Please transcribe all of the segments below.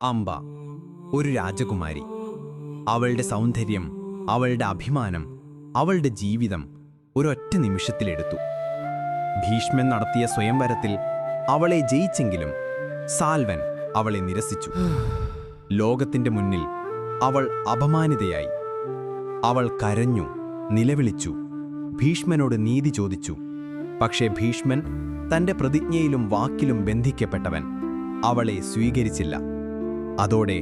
അംബ ഒരു രാജകുമാരി. അവളുടെ സൗന്ദര്യം, അവളുടെ അഭിമാനം, അവളുടെ ജീവിതം ഒരൊറ്റ നിമിഷത്തിലെടുത്തു. ഭീഷ്മൻ നടത്തിയ സ്വയംവരത്തിൽ അവളെ ജയിച്ചെങ്കിലും സാൽവൻ അവളെ നിരസിച്ചു. ലോകത്തിന്റെ മുന്നിൽ അവൾ അപമാനിതയായി. അവൾ കരഞ്ഞു, നിലവിളിച്ചു, ഭീഷ്മനോട് നീതി ചോദിച്ചു. പക്ഷേ ഭീഷ്മൻ, തന്റെ പ്രതിജ്ഞയിലും വാക്കിലും ബന്ധിക്കപ്പെട്ടവൻ, അവളെ സ്വീകരിച്ചില്ല. അതോടെ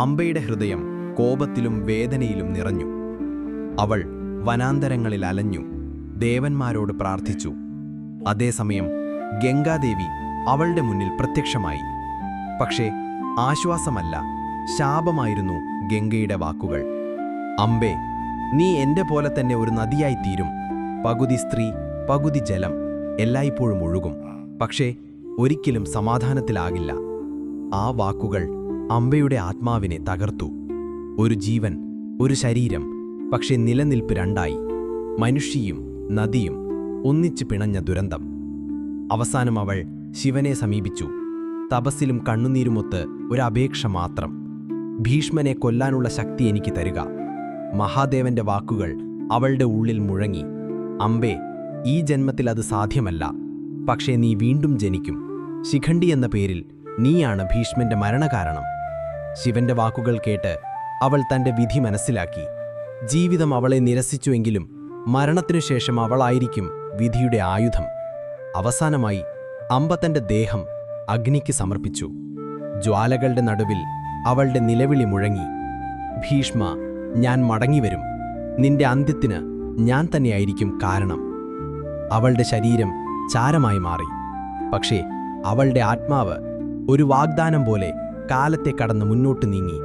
അംബയുടെ ഹൃദയം കോപത്തിലും വേദനയിലും നിറഞ്ഞു. അവൾ വനാന്തരങ്ങളിൽ അലഞ്ഞു, ദേവന്മാരോട് പ്രാർത്ഥിച്ചു. അതേസമയം ഗംഗാദേവി അവളുടെ മുന്നിൽ പ്രത്യക്ഷമായി. പക്ഷേ ആശ്വാസമല്ല, ശാപമായിരുന്നു ഗംഗയുടെ വാക്കുകൾ. അംബേ, നീ എന്റെ പോലെ തന്നെ ഒരു നദിയായിത്തീരും. പകുതി സ്ത്രീ, പകുതി ജലം, എല്ലായ്പ്പോഴും ഒഴുകും. പക്ഷേ ഒരിക്കലും സമാധാനത്തിലാകില്ല. ആ വാക്കുകൾ അംബയുടെ ആത്മാവിനെ തകർത്തു. ഒരു ജീവൻ, ഒരു ശരീരം, പക്ഷേ നിലനിൽപ്പ് രണ്ടായി. മനുഷ്യയും നദിയും ഒന്നിച്ചു പിണഞ്ഞ ദുരന്തം. അവസാനം അവൾ ശിവനെ സമീപിച്ചു. തപസ്സിലും കണ്ണുനീരുമൊത്ത് ഒരപേക്ഷ മാത്രം: ഭീഷ്മനെ കൊല്ലാനുള്ള ശക്തി എനിക്ക് തരിക. മഹാദേവന്റെ വാക്കുകൾ അവളുടെ ഉള്ളിൽ മുഴങ്ങി: അംബേ, ഈ ജന്മത്തിൽ അത് സാധ്യമല്ല. പക്ഷേ നീ വീണ്ടും ജനിക്കും. ശിഖണ്ഡി എന്ന പേരിൽ നീയാണ് ഭീഷ്മന്റെ മരണകാരണം. ശിവന്റെ വാക്കുകൾ കേട്ട് അവൾ തന്റെ വിധി മനസ്സിലാക്കി. ജീവിതം അവളെ നിരസിച്ചുവെങ്കിലും മരണത്തിനുശേഷം അവളായിരിക്കും വിധിയുടെ ആയുധം. അവസാനമായി അംബ തന്റെ ദേഹം അഗ്നിക്ക് സമർപ്പിച്ചു. ജ്വാലകളുടെ നടുവിൽ അവളുടെ നിലവിളി മുഴങ്ങി: ഭീഷ്മ, ഞാൻ മടങ്ങിവരും. നിന്റെ അന്ത്യത്തിന് ഞാൻ തന്നെയായിരിക്കും കാരണം. അവളുടെ ശരീരം ചാരമായി മാറി. പക്ഷേ അവളുടെ ആത്മാവ് ഒരു വാഗ്ദാനം പോലെ കാലത്തെ കടന്ന് മുന്നോട്ട് നീങ്ങി.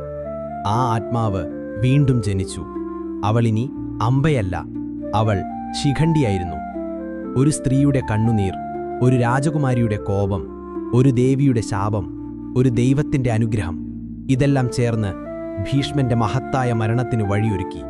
ആ ആത്മാവ് വീണ്ടും ജനിച്ചു. അവളിനി അംബയല്ല, അവൾ ശിഖണ്ഡിയായിരുന്നു. ഒരു സ്ത്രീയുടെ കണ്ണുനീർ, ഒരു രാജകുമാരിയുടെ കോപം, ഒരു ദേവിയുടെ ശാപം, ഒരു ദൈവത്തിന്റെ അനുഗ്രഹം, ഇതെല്ലാം ചേർന്ന് ഭീഷ്മന്റെ മഹത്തായ മരണത്തിന് വഴിയൊരുക്കി.